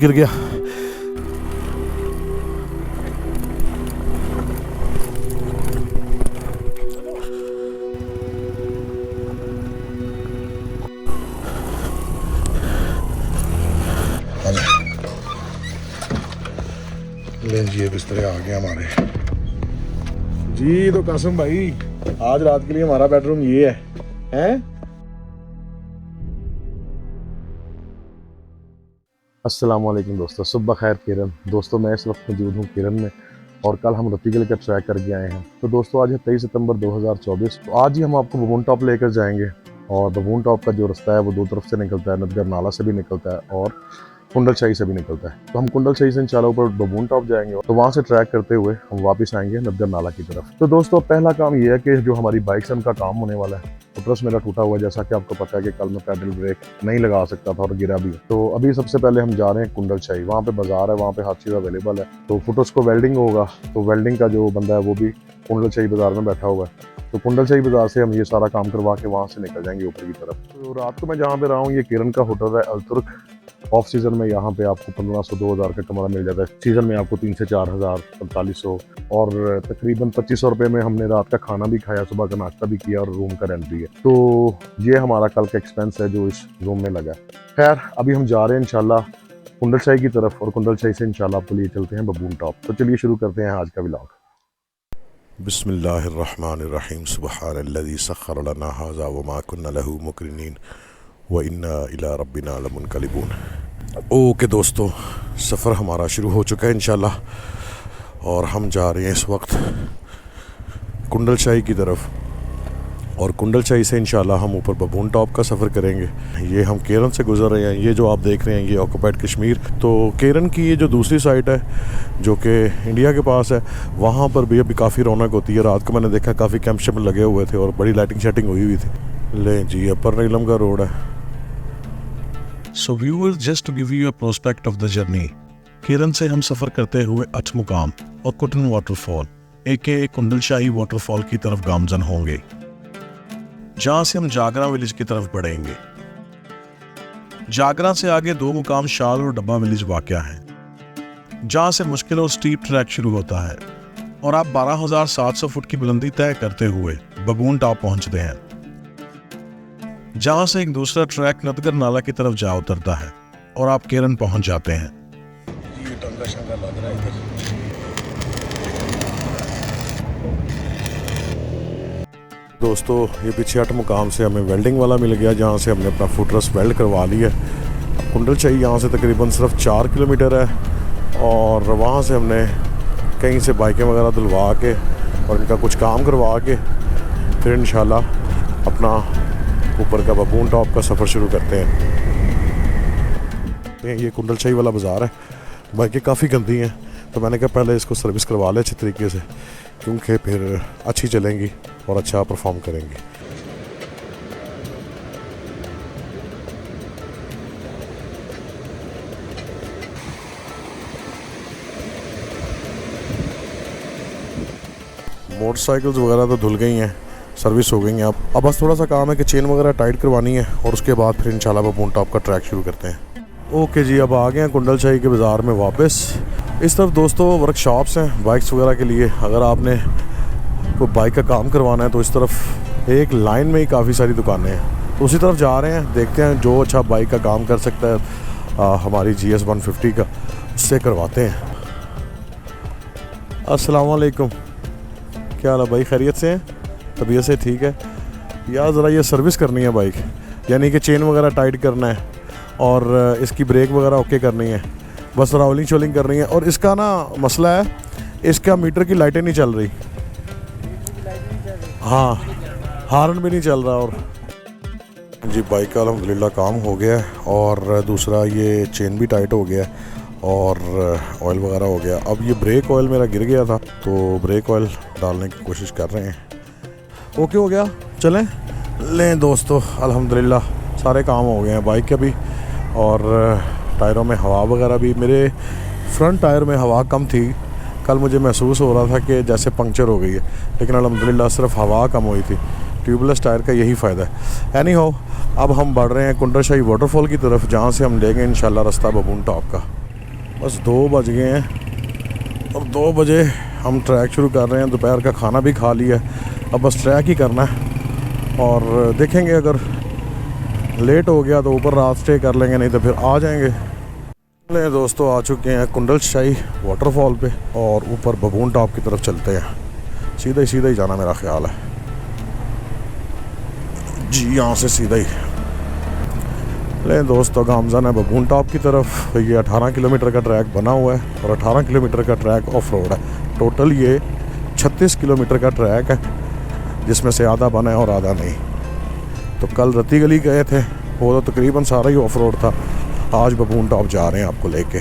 गिर गया। लें जी बिस्तर आ गया हमारे जी। तो कासिम भाई आज रात के लिए हमारा बेडरूम ये है? अस्सलाम वालेकुम दोस्तों, सुबह खैर किरण। दोस्तों मैं इस वक्त मौजूद हूँ किरण में और कल हम रतीगल का ट्रैक करके आए हैं। तो दोस्तों आज है 23 सितंबर 2024। तो आज ही हम आपको बबून टॉप लेकर जाएंगे और बबून टॉप का जो रास्ता है वो दो तरफ से निकलता है, नदगर नाला से भी निकलता है और कुंडल शाही से भी निकलता है। तो हम कुंडल शाही से इंशाल्लाह ऊपर बबून टॉप जाएंगे, तो वहाँ से ट्रैक करते हुए हम वापस आएंगे नदगर नाला की तरफ। तो दोस्तों पहला काम ये है कि जो हमारी बाइक से उनका काम होने वाला है। फुटरेस्ट मेरा टूटा हुआ है, जैसा कि आपको पता है कि कल मैं पैडल ब्रेक नहीं लगा सकता था और गिरा भी। तो अभी सबसे पहले हम जा रहे हैं कुंडल शाही। वहाँ पे बाजार है, वहाँ पे हर चीज़ अवेलेबल है। तो फुटरेस्ट को वेल्डिंग होगा, तो वेल्डिंग का जो बंदा है वो भी कुंडल शाही बाजार में बैठा हुआ है। तो कुंडल शाही बाजार से हम ये सारा काम करवा के वहाँ से निकल जाएंगे ऊपर की तरफ। तो रात को मैं जहाँ पे रहा हूँ ये किरण का होटल है अल-तुर्क। ऑफ सीजन में यहाँ पे आपको 1500-2000 का कमरा मिल जाता है। सीजन में आपको 3 से 4000, 4500 और तकरीबन 2500 रुपये में हमने रात का खाना भी खाया, सुबह का नाश्ता भी किया और रूम का रेंट भी है। तो ये हमारा कल का एक्सपेंस है जो इस रूम में लगा। खैर अभी हम जा रहे हैं इंशाल्लाह कुंडल शाही की तरफ और कुंडल शाही से इंशाल्लाह आपको लिए चलते हैं बबून टॉप। तो चलिए शुरू करते हैं आज का व्लॉग। बिस्मिल्लाहिर्रहमानिर्रहीम। सुब्हानल्लज़ी सख्खर लना हाज़ा व मा कुन्ना लहू मुक़रिनीन व इन्ना इला रब्बिना लमुनक़लिबून। ओके दोस्तों, सफ़र हमारा शुरू हो चुका है इंशाल्लाह और हम जा रहे हैं इस वक्त कुंडल शाही की तरफ और कुंडल शाही से इंशाल्लाह हम ऊपर बबून टॉप का सफ़र करेंगे। ये हम केरन से गुजर रहे हैं। ये जो आप देख रहे हैं ये ऑक्यूपाइड कश्मीर। तो केरन की ये जो दूसरी साइड है जो कि इंडिया के पास है, वहाँ पर भी अभी काफ़ी रौनक होती है। रात को मैंने देखा काफ़ी कैंप शैम्प लगे हुए थे और बड़ी लाइटिंग शाइटिंग हुई थी। ले जी अपर नीलम का रोड है। So viewers, just to give you a prospect of the journey, केरन से हम सफ़र करते हुए अठमुकाम और कुटन वाटरफॉल एके कुंडल शाही वाटरफॉल की तरफ गामजन होंगे, जहाँ से हम जागरा विलेज की तरफ बढ़ेंगे। जागरा से आगे दो मुकाम शाल और डब्बा विलेज वाक़या है, जहाँ से मुश्किल और स्टीप ट्रैक शुरू होता है और आप 12,700 फुट की बुलंदी तय करते हुए बबून टॉप पहुँचते हैं, जहाँ से एक दूसरा ट्रैक नदगर नाला की तरफ जा उतरता है और आप केरन पहुँच जाते हैं। ये टंगा शंगा लग रहा है इधर। दोस्तों ये पीछे 8 मुकाम से हमें वेल्डिंग वाला मिल गया, जहाँ से हमने अपना फुटरेस्ट वेल्ड करवा लिया। कुंडल शाही यहाँ से तकरीबन सिर्फ 4 किलोमीटर है और वहाँ से हमने कहीं से बाइकें वगैरह धुलवा के और इनका कुछ काम करवा के फिर इंशाल्लाह अपना ऊपर का बबून टॉप का सफ़र शुरू करते हैं। ये कुंडल शाही वाला बाज़ार है। बाइकें काफ़ी गंदी हैं तो मैंने कहा पहले इसको सर्विस करवा लें अच्छी तरीके से, क्योंकि फिर अच्छी चलेंगी और अच्छा परफॉर्म करेंगी। मोटरसाइकिल्स वगैरह तो धुल गई हैं, सर्विस हो गई है। अब बस थोड़ा सा काम है कि चेन वगैरह टाइट करवानी है और उसके बाद फिर इंशाल्लाह बबून टॉप का ट्रैक शुरू करते हैं। ओके जी, अब आ गए हैं कुंडल शाही के बाज़ार में वापस। इस तरफ दोस्तों वर्कशॉप्स हैं बाइक्स वगैरह के लिए। अगर आपने कोई बाइक का काम करवाना है तो इस तरफ एक लाइन में ही काफ़ी सारी दुकानें हैं, तो उसी तरफ जा रहे हैं। देखते हैं जो अच्छा बाइक का काम कर सकता है हमारी GS 150 का, उससे करवाते हैं। अस्सलाम वालेकुम, क्या हाल है भाई? खैरियत से हैं? तबीयत से ठीक है यार? ज़रा ये सर्विस करनी है बाइक, यानी कि चेन वगैरह टाइट करना है और इसकी ब्रेक वगैरह ओके करनी है, बस राउलिंग शोलिंग करनी है। और इसका ना मसला है, इसका मीटर की लाइटें नहीं चल रही। हाँ, हार्न भी नहीं चल रहा। और जी बाइक का अल्हम्दुलिल्लाह काम हो गया है और दूसरा ये चेन भी टाइट हो गया और ऑयल वगैरह हो गया। अब ये ब्रेक ऑयल मेरा गिर गया था तो ब्रेक ऑयल डालने की कोशिश कर रहे हैं। ओके हो गया, चलें लें दोस्तों। अल्हम्दुलिल्लाह सारे काम हो गए हैं बाइक के भी और टायरों में हवा वगैरह भी। मेरे फ्रंट टायर में हवा कम थी, कल मुझे महसूस हो रहा था कि जैसे पंक्चर हो गई है, लेकिन अल्हम्दुलिल्लाह सिर्फ हवा कम हुई थी। ट्यूबलेस टायर का यही फ़ायदा है। एनी हो, अब हम बढ़ रहे हैं कुंडल शाही वाटरफॉल की तरफ, जहाँ से हम लेंगे इंशाल्लाह रास्ता बबून टॉप का। बस 2 बज गए हैं और 2 बजे हम ट्रैक शुरू कर रहे हैं। दोपहर का खाना भी खा लिया है, अब बस ट्रैक ही करना है और देखेंगे अगर लेट हो गया तो ऊपर रात स्टे कर लेंगे, नहीं तो फिर आ जाएंगे। ले दोस्तों आ चुके हैं कुंडलशाही वाटरफॉल पे और ऊपर बबून टॉप की तरफ चलते हैं। सीधा ही जाना मेरा ख्याल है जी, यहाँ से सीधा ही। ले दोस्तों गामजन है बबून टॉप की तरफ। ये 18 किलोमीटर का ट्रैक बना हुआ है और 18 किलोमीटर का ट्रैक ऑफ रोड है। टोटल ये 36 किलोमीटर का ट्रैक है, जिसमें से आधा बना है और आधा नहीं। तो कल रत्ती गली गए थे, वो तो तकरीबन सारा ही ऑफ रोड था। आज बबून टॉप जा रहे हैं आपको लेके।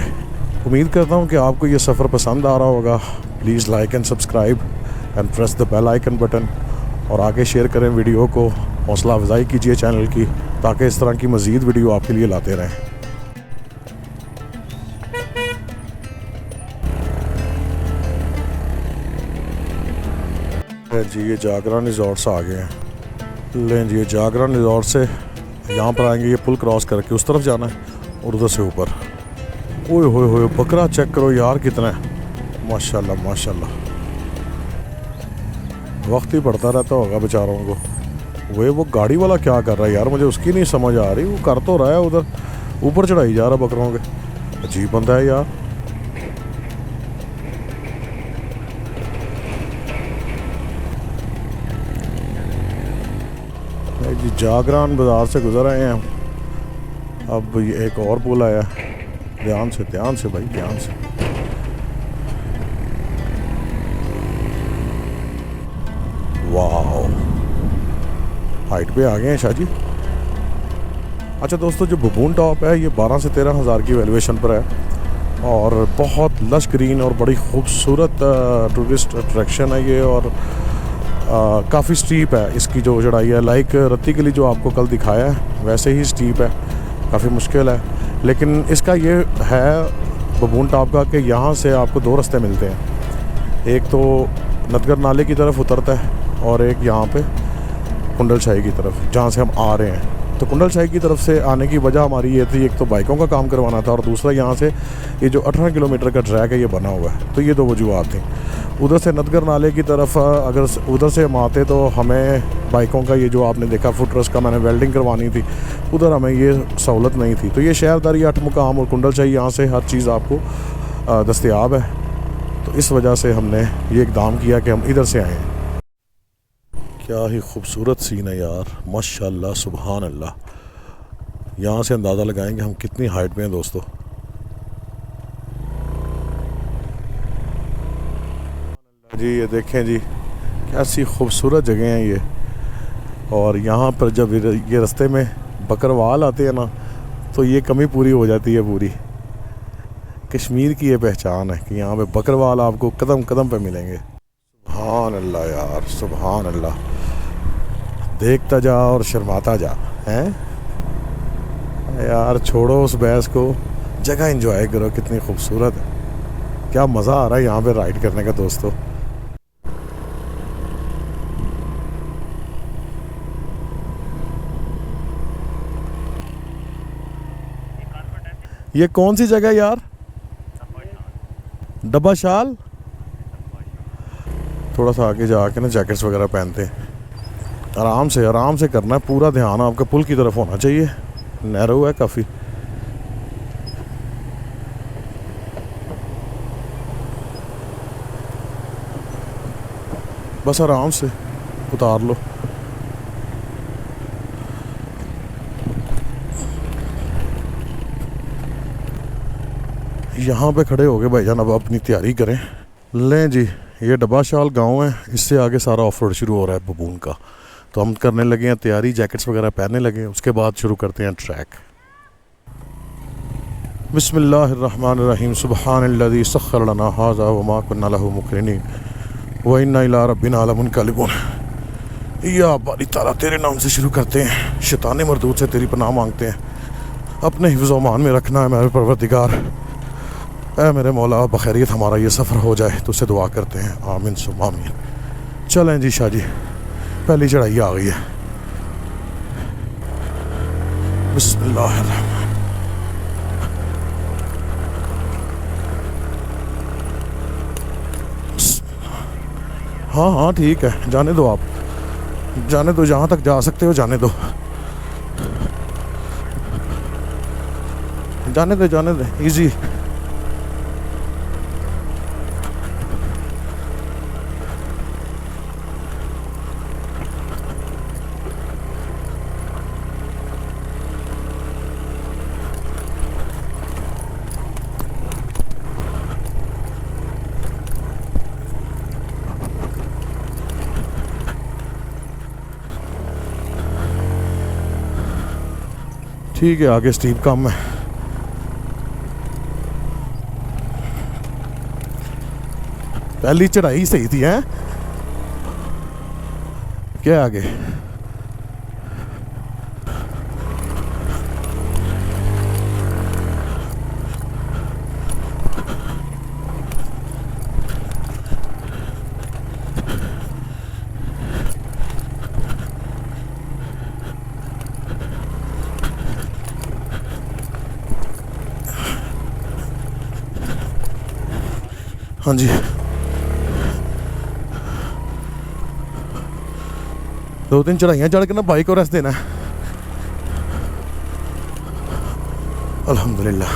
उम्मीद करता हूँ कि आपको ये सफ़र पसंद आ रहा होगा। Please like and subscribe and press the bell icon button और आगे शेयर करें वीडियो को। हौसला अफजाई कीजिए चैनल की, ताकि इस तरह की मज़ीद वीडियो आपके लिए लाते रहें। जी ये जागरण रिजॉर्ट से आ गए हैं। लें जी ये जागरण रिजॉर्ट से यहाँ पर आएंगे, ये पुल क्रॉस करके उस तरफ जाना है और उधर से ऊपर। ओए होए बकरा चेक करो यार कितना है, माशाल्लाह माशाल्लाह। वक्त ही पड़ता रहता होगा बेचारों को। वो गाड़ी वाला क्या कर रहा है यार, मुझे उसकी नहीं समझ आ रही। वो कर तो रहा है उधर ऊपर चढ़ाई जा रहा है बकरों के। अजीब बंदा है यार। जी जागरण बाज़ार से गुजर आए हैं हम। अब ये एक और पुल आया, ध्यान से भाई ध्यान से। वाह हाइट पे आ गए हैं शाह जी। अच्छा दोस्तों, जो बबून टॉप है ये 12 से 13 हज़ार की वैल्यूएशन पर है और बहुत लश ग्रीन और बड़ी खूबसूरत टूरिस्ट अट्रैक्शन है ये। और काफ़ी स्टीप है इसकी जो चढ़ाई है। लाइक रत्ती गली जो आपको कल दिखाया है वैसे ही स्टीप है, काफ़ी मुश्किल है। लेकिन इसका ये है बबून टॉप का कि यहाँ से आपको 2 रास्ते मिलते हैं। एक तो नदगर नाले की तरफ उतरता है और एक यहाँ पे कुंडलशाही की तरफ, जहाँ से हम आ रहे हैं। तो कुंडलशाही की तरफ से आने की वजह हमारी ये थी, एक तो बाइकों का काम करवाना था और दूसरा यहाँ से ये जो 18 किलोमीटर का ट्रैक है ये बना हुआ है। तो ये 2 वजूहत थी। उधर से नदगर नाले की तरफ अगर उधर से हम आते तो हमें बाइकों का ये जो आपने देखा फुटरेस का मैंने वेल्डिंग करवानी थी, उधर हमें ये सहूलत नहीं थी। तो ये शहरदारी 8 मुकाम और कुंडलशाही यहाँ से हर चीज़ आपको दस्तयाब है। तो इस वजह से हमने ये इक़दाम किया कि हम इधर से आएँ। क्या ही खूबसूरत सीन है यार, माशाल्लाह सुभान अल्लाह। यहाँ से अंदाज़ा लगाएंगे हम कितनी हाइट पे हैं दोस्तों। जी ये देखें जी, कैसी खूबसूरत जगह हैं ये। और यहाँ पर जब ये रास्ते में बकरवाल आते हैं ना, तो ये कमी पूरी हो जाती है पूरी। कश्मीर की ये पहचान है कि यहाँ पे बकरवाल आपको कदम कदम पे मिलेंगे। सुभान अल्लाह यार, सुभान अल्लाह। देखता जा और शर्माता जा हैं यार। छोड़ो उस बहस को, जगह एंजॉय करो, कितनी खूबसूरत है। क्या मज़ा आ रहा है यहाँ पे राइड करने का दोस्तों। ये कौन सी जगह यार? डब्बा शाल। थोड़ा सा आगे जाके ना जैकेट्स वगैरह पहनते हैं। आराम से करना है, पूरा ध्यान आपका पुल की तरफ होना चाहिए। नैरो है काफ़ी। बस आराम से उतार लो। यहाँ पे खड़े हो गए भाईजान, अब अपनी तैयारी करें। लें जी, ये डब्बा शाल गांव है, इससे आगे सारा ऑफ रोड शुरू हो रहा है बबून का। तो हम करने लगे हैं तैयारी, जैकेट्स वगैरह पहनने लगे। उसके बाद शुरू करते हैं ट्रैक। बिस्मिल्लाहिर्रहमानिर्रहीम। सुब्हानल्लज़ी सख्खर लना हाज़ा व मा कुन्ना लहू मुक़रिनीन व इन्ना इला रब्बिना लमुनक़लिबून। या बारी ताला, तेरे नाम से शुरू करते हैं, शैतानी मरदूद से तेरी पनाह मांगते हैं। अपने हिफ्ज़ व अमान में रखना है मेरे परवरदिगार। ऐ मेरे मौला, बखैरियत हमारा ये सफ़र हो जाए, तो उससे दुआ करते हैं, आमीन सुम्मा आमीन। चलें जी शाह जी, पहली चढ़ाई आ गई है। बिस्मिल्लाहिर्रहमान। हाँ हाँ ठीक है, जाने दो आप, जाने दो, जहाँ तक जा सकते हो जाने दो, जाने दे, जाने दे, इजी। ठीक है, आगे स्टीप कम है। पहली चढ़ाई सही थी हैं, क्या आगे? हाँ जी, 2-3 चढ़ाइयाँ चढ़ के ना बाइक को रेस्ट देना है। अल्हम्दुलिल्लाह।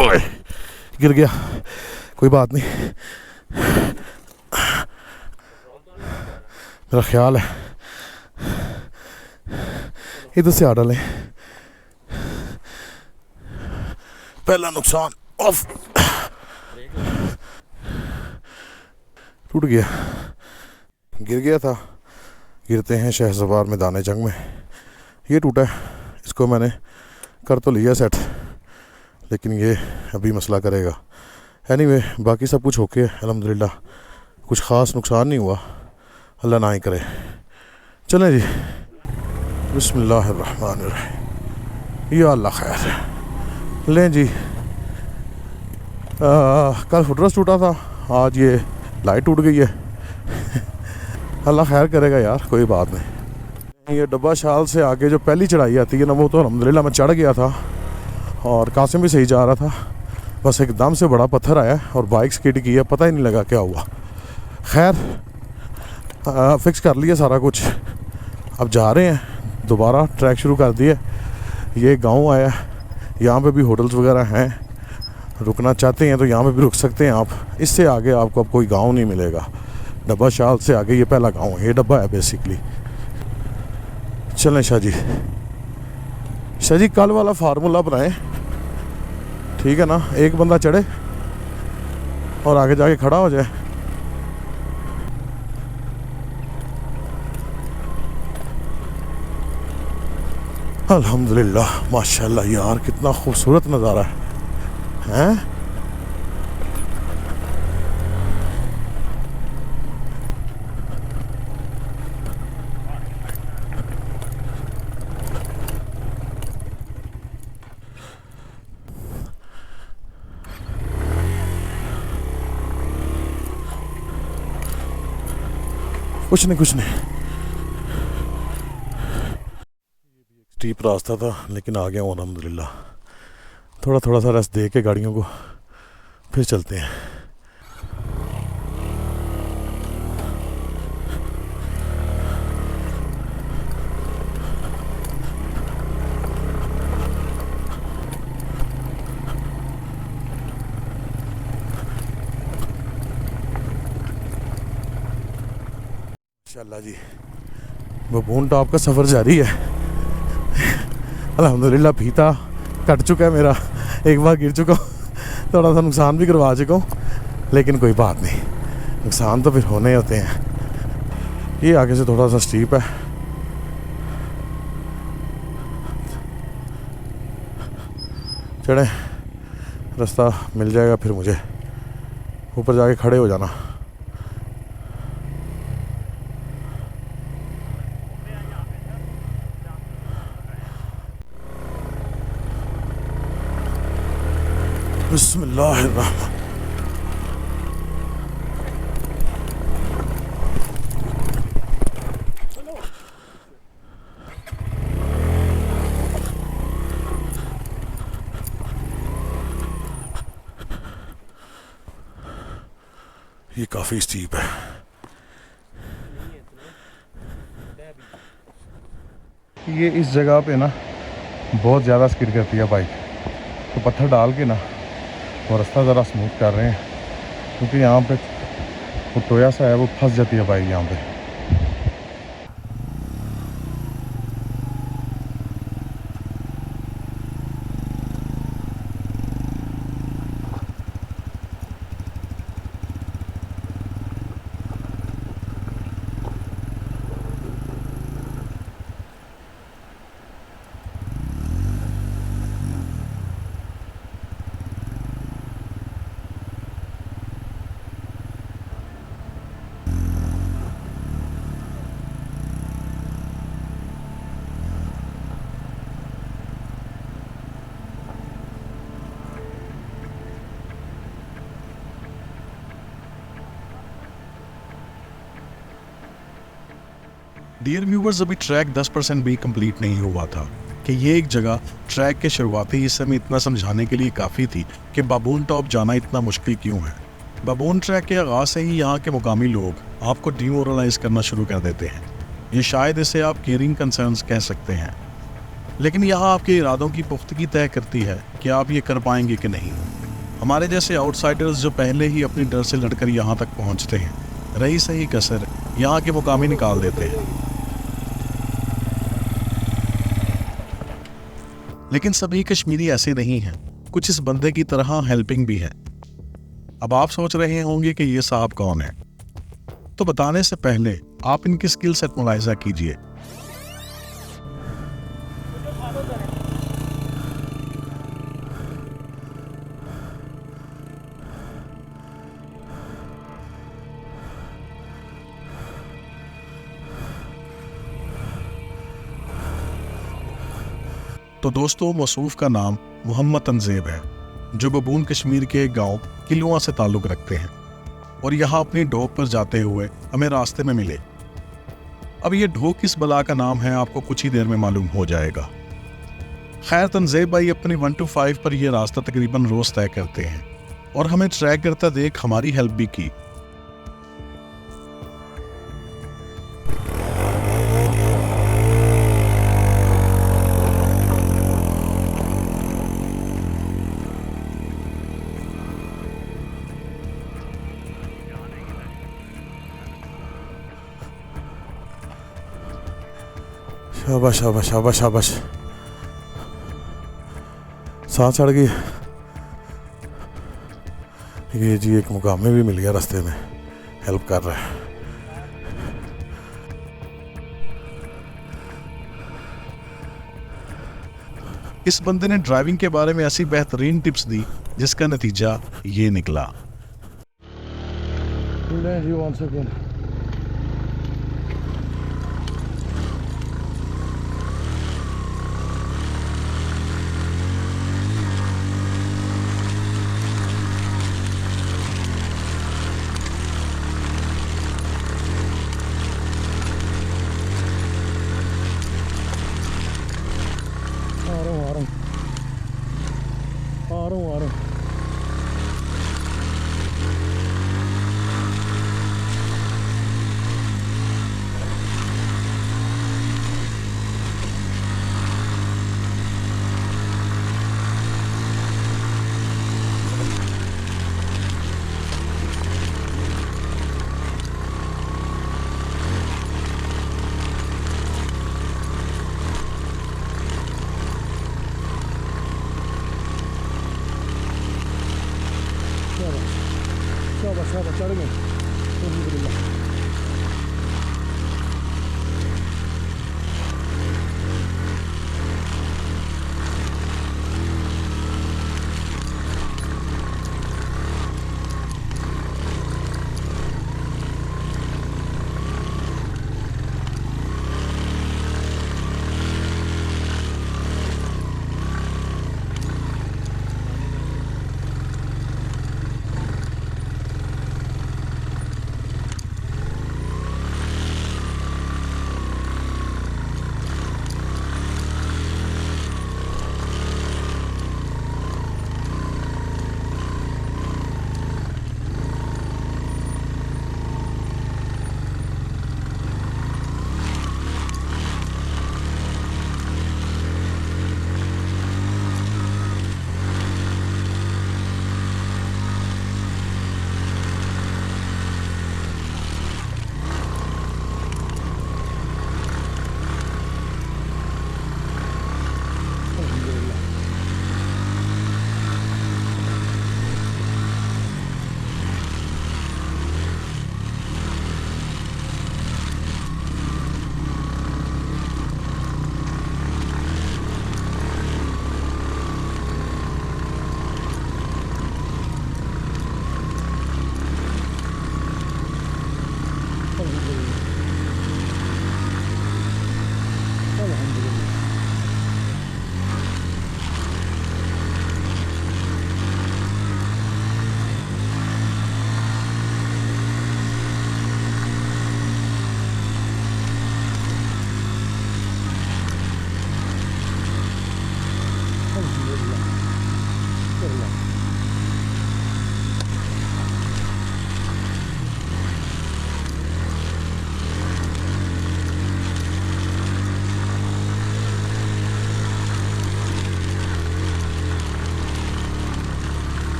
ओए, गिर गया, कोई बात नहीं, मेरा ख्याल है इधर से आ डालें। पहला नुकसान ऑफ, टूट गया, गिर गया था। गिरते हैं शहसवार में दाने जंग में, ये टूटा है। इसको मैंने कर तो लिया सेट, लेकिन ये अभी मसला करेगा। एनीवे, बाकी सब कुछ ओके है अल्हम्दुलिल्लाह, कुछ ख़ास नुकसान नहीं हुआ, अल्लाह ना ही करे। चलें जी, बिस्मिल्लाहिर्रहमानिर्रहीम, या अल्लाह खैर। लें जी, कल फुटरेस्ट टूटा था, आज ये लाइट टूट गई है। अल्लाह खैर करेगा यार, कोई बात नहीं। ये डब्बा शाल से आगे जो पहली चढ़ाई आती है ना, वो तो अल्हम्दुलिल्लाह मैं चढ़ गया था और कासिम भी सही जा रहा था, बस एकदम से बड़ा पत्थर आया और बाइक स्किड की है, पता ही नहीं लगा क्या हुआ। खैर फिक्स कर लिया सारा कुछ, अब जा रहे हैं, दोबारा ट्रैक शुरू कर दिए। ये गांव आया, यहाँ पे भी होटल्स वगैरह हैं, रुकना चाहते हैं तो यहाँ पे भी रुक सकते हैं आप। इससे आगे आपको अब कोई गांव नहीं मिलेगा, डब्बा शाल से आगे ये पहला गांव है, ये डब्बा है बेसिकली। चलें शाह जी, शाह जी कल वाला फार्मूला बनाएं, ठीक है ना, एक बंदा चढ़े और आगे जाके खड़ा हो जाए। अल्हम्दुलिल्लाह, माशाल्लाह यार, कितना खूबसूरत नज़ारा है, हैं? कुछ नहीं, कुछ नहीं, स्टीप रास्ता था लेकिन आ गया हूँ अल्हम्दुलिल्लाह। थोड़ा थोड़ा सा रेस्ट दे के गाड़ियों को फिर चलते हैं। माशाल्लाह जी, बबून टॉप का सफ़र जारी है। अल्हम्दुलिल्लाह फीता कट चुका है मेरा, एक बार गिर चुका हूँ, थोड़ा सा नुकसान भी करवा चुका हूँ, लेकिन कोई बात नहीं, नुकसान तो फिर होने ही होते हैं। ये आगे से थोड़ा सा स्टीप है, चढ़े, रास्ता मिल जाएगा फिर मुझे, ऊपर जाके खड़े हो जाना। बिस्मिल्लाहिर्रहमान, ये काफ़ी स्टीप है। ये इस जगह पे ना बहुत ज़्यादा स्किड करती है बाइक, तो पत्थर डाल के ना वो रास्ता ज़रा स्मूथ कर रहे हैं, क्योंकि यहाँ पे वो टोया सा है, वो फंस जाती है बाइक यहाँ पे। डियर व्यूवर्स, अभी ट्रैक 10% भी कंप्लीट नहीं हुआ था कि ये एक जगह ट्रैक के शुरुआती हिस्से में इतना समझाने के लिए काफ़ी थी कि बाबून टॉप जाना इतना मुश्किल क्यों है। बाबून ट्रैक के आगाज़ से ही यहाँ के मुकामी लोग आपको डिमोरलाइज करना शुरू कर देते हैं। ये शायद इसे आप केयरिंग कंसर्न्स कह सकते हैं, लेकिन यहाँ आपके इरादों की पुख्तगी तय करती है कि आप ये कर पाएंगे कि नहीं। हमारे जैसे आउटसाइडर्स जो पहले ही अपनी डर से लड़कर यहाँ तक पहुँचते हैं, रही सही कसर यहाँ के मुकामी निकाल देते हैं। लेकिन सभी कश्मीरी ऐसे नहीं हैं, कुछ इस बंदे की तरह हेल्पिंग भी है। अब आप सोच रहे होंगे कि ये साहब कौन है, तो बताने से पहले आप इनकी स्किल सेट मुलाहिजा कीजिए। तो दोस्तों, मसूफ का नाम मोहम्मद तंजेब है, जो बबून कश्मीर के एक गांव किलुआ से ताल्लुक़ रखते हैं और यहाँ अपनी ढोक पर जाते हुए हमें रास्ते में मिले। अब ये ढोक किस बला का नाम है आपको कुछ ही देर में मालूम हो जाएगा। खैर, तंजेब भाई अपनी 1 to 5 पर यह रास्ता तकरीबन रोज़ तय करते हैं और हमें ट्रैक करता देख हमारी हेल्प भी की। शाबाश शाबाश शाबाश शाबाश, सांस चढ़ गई। ये जी एक मुकामी भी मिल गया रास्ते में, हेल्प कर रहा है। इस बंदे ने ड्राइविंग के बारे में ऐसी बेहतरीन टिप्स दी जिसका नतीजा ये निकला। जी 1 सेकंड। आ रहा हूँ। शाबाश, चढ़ गए। अल्हम्दुलिल्लाह।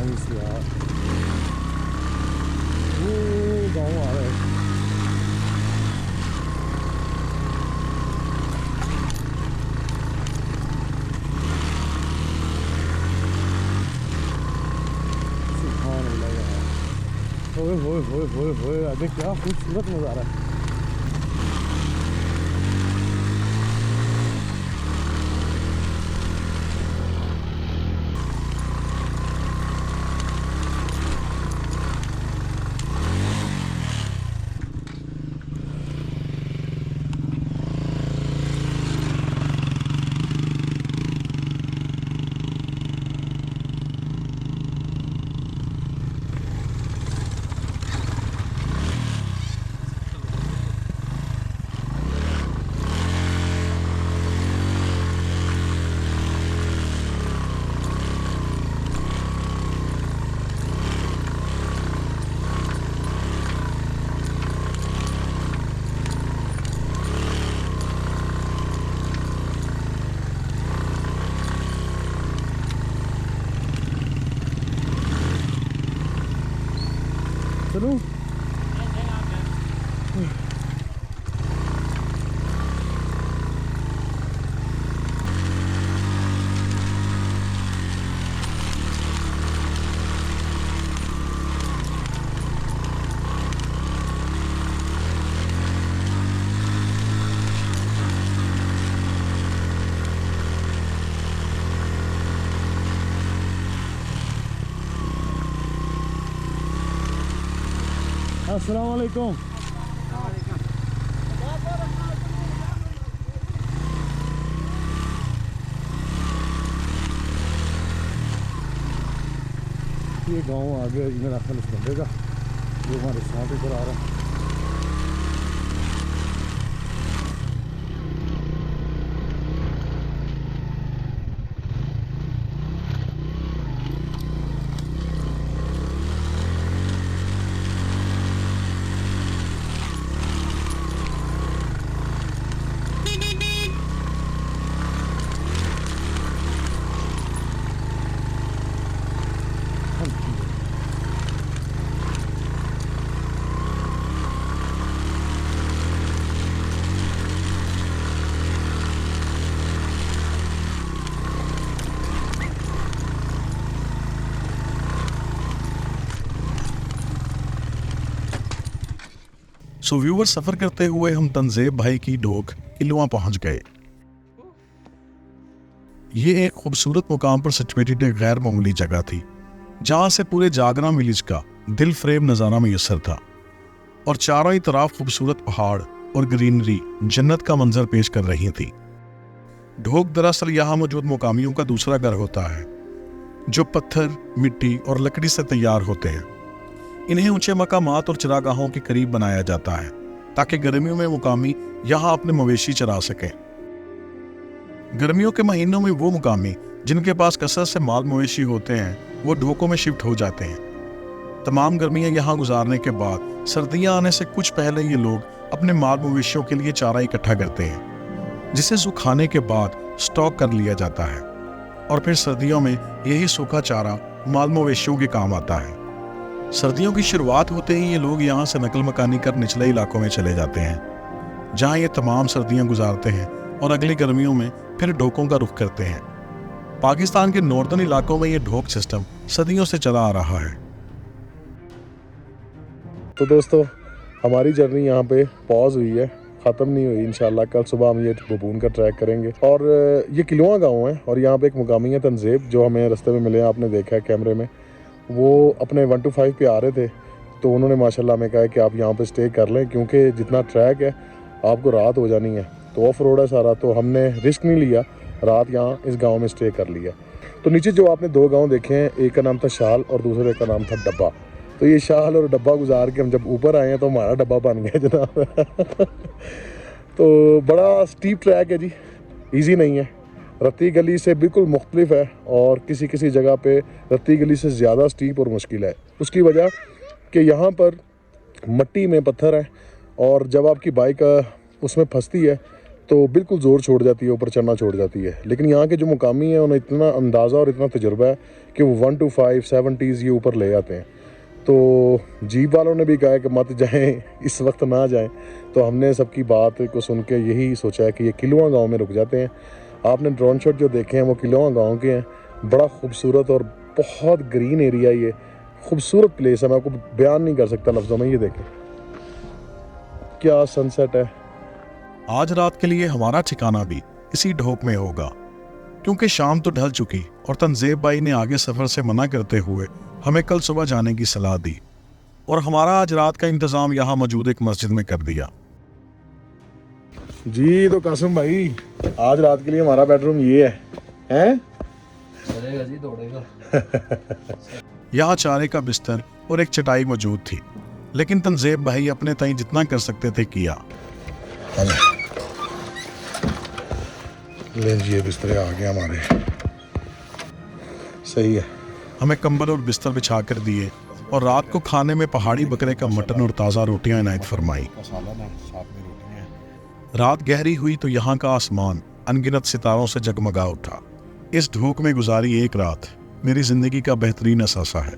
नाइस यार, वो गाँव आ रहा है। सुभान अल्लाह यार, ओए होए होए होए होए, अबे क्या खूबसूरत नज़ारा है। चलूं? अस्सलाम वालेकुम। ये गांव आ गया मेरा ख्याल इस बंदे का जो हमारे साथ इधर आ रहा है। सो व्यूअर, सफर करते हुए हम तंजेब भाई की ढोक किलुआ पहुंच गए। ये एक खूबसूरत मुकाम पर सिचुएटेड एक गैर मामूली जगह थी जहां से पूरे जागरा विलेज का दिल फ्रेम नज़ारा मुयस्सर था और चारों ही तरफ खूबसूरत पहाड़ और ग्रीनरी जन्नत का मंजर पेश कर रही थी। ढोक दरअसल यहाँ मौजूद मुकामियों का दूसरा घर होता है जो पत्थर, मिट्टी और लकड़ी से तैयार होते हैं। इन्हें ऊंचे मकामात और चरागाहों के करीब बनाया जाता है ताकि गर्मियों में मुकामी यहाँ अपने मवेशी चरा सकें। गर्मियों के महीनों में वो मुकामी जिनके पास कसरत से माल मवेशी होते हैं वो ढोकों में शिफ्ट हो जाते हैं। तमाम गर्मियाँ यहाँ गुजारने के बाद सर्दियाँ आने से कुछ पहले ये लोग अपने माल मवेशियों के लिए चारा इकट्ठा करते हैं जिसे सुखाने के बाद स्टॉक कर लिया जाता है और फिर सर्दियों में यही सूखा चारा माल मवेशियों के काम आता है। सर्दियों की शुरुआत होते ही ये लोग यहाँ से नकल मकानी कर निचले इलाकों में चले जाते हैं जहाँ ये तमाम सर्दियाँ गुजारते हैं और अगली गर्मियों में फिर ढोकों का रुख करते हैं। पाकिस्तान के नॉर्दर्न इलाकों में ये ढोक सिस्टम सदियों से चला आ रहा है। तो दोस्तों, हमारी जर्नी यहाँ पे पॉज हुई है, ख़त्म नहीं हुई। इंशाल्लाह कल सुबह हम ये बबून का ट्रैक करेंगे। और ये किलुआ गाँव है और यहाँ पे एक मुकामी है तंजेब जो हमें रास्ते में मिले, आपने देखा है कैमरे में। वो अपने 1 to 5 पे आ रहे थे तो उन्होंने माशाल्लाह हमें कहा कि आप यहाँ पे स्टे कर लें क्योंकि जितना ट्रैक है आपको रात हो जानी है, तो ऑफ रोड है सारा, तो हमने रिस्क नहीं लिया, रात यहाँ इस गांव में स्टे कर लिया। तो नीचे जो आपने 2 गांव देखे हैं, एक का नाम था शाल और दूसरे का नाम था डब्बा। तो ये शाल और डब्बा गुजार के हम जब ऊपर आए हैं तो हमारा डब्बा बन गया जनाब। तो बड़ा स्टीप ट्रैक है जी, ईजी नहीं है, रत्ती गली से बिल्कुल मुख्तलिफ है और किसी किसी जगह पे रत्ती गली से ज़्यादा स्टीप और मुश्किल है। उसकी वजह कि यहाँ पर मट्टी में पत्थर है और जब आपकी बाइक उसमें फंसती है तो बिल्कुल ज़ोर छोड़ जाती है, ऊपर चढ़ना छोड़ जाती है। लेकिन यहाँ के जो मुकामी हैं उन्हें इतना अंदाज़ा और इतना तजुर्बा है कि वो 1 to 5 70s ये ऊपर ले आते हैं। तो जीप वालों ने भी कहा है कि मत जाएं, इस वक्त ना जाएं। तो हमने सबकी बात को सुन के यही सोचा है कि ये किलुआ गांव में रुक जाते हैं। आपने ड्रोन शॉट जो देखे हैं वो किलुआ गांव के हैं। बड़ा खूबसूरत और बहुत ग्रीन एरिया, ये खूबसूरत प्लेस है, मैं आपको बयान नहीं कर सकता लफ्ज़ों में। ये देखें क्या सनसेट है। आज रात के लिए हमारा ठिकाना भी इसी ढोक में होगा, क्योंकि शाम तो ढल चुकी और तंजेब भाई ने आगे सफर से मना करते हुए हमें कल सुबह जाने की सलाह दी और हमारा आज रात का इंतजाम यहाँ मौजूद एक मस्जिद में कर दिया। जी तो कासिम भाई, आज रात के लिए हमारा बेडरूम ये है? चलेगा जी, दौड़ेगा। यहाँ चारे का बिस्तर और एक चटाई मौजूद थी, लेकिन तंजेब भाई अपने ताई जितना कर सकते थे किया। ले जी, बिस्तर आ गया हमारे, सही है। हमें कंबल और बिस्तर बिछा कर दिए और रात को खाने में पहाड़ी बकरे का मटन और ताज़ा रोटियां इनायत फरमाई। रात गहरी हुई तो यहाँ का आसमान अनगिनत सितारों से जगमगा उठा। इस धूप में गुजारी एक रात मेरी जिंदगी का बेहतरीन असासा है।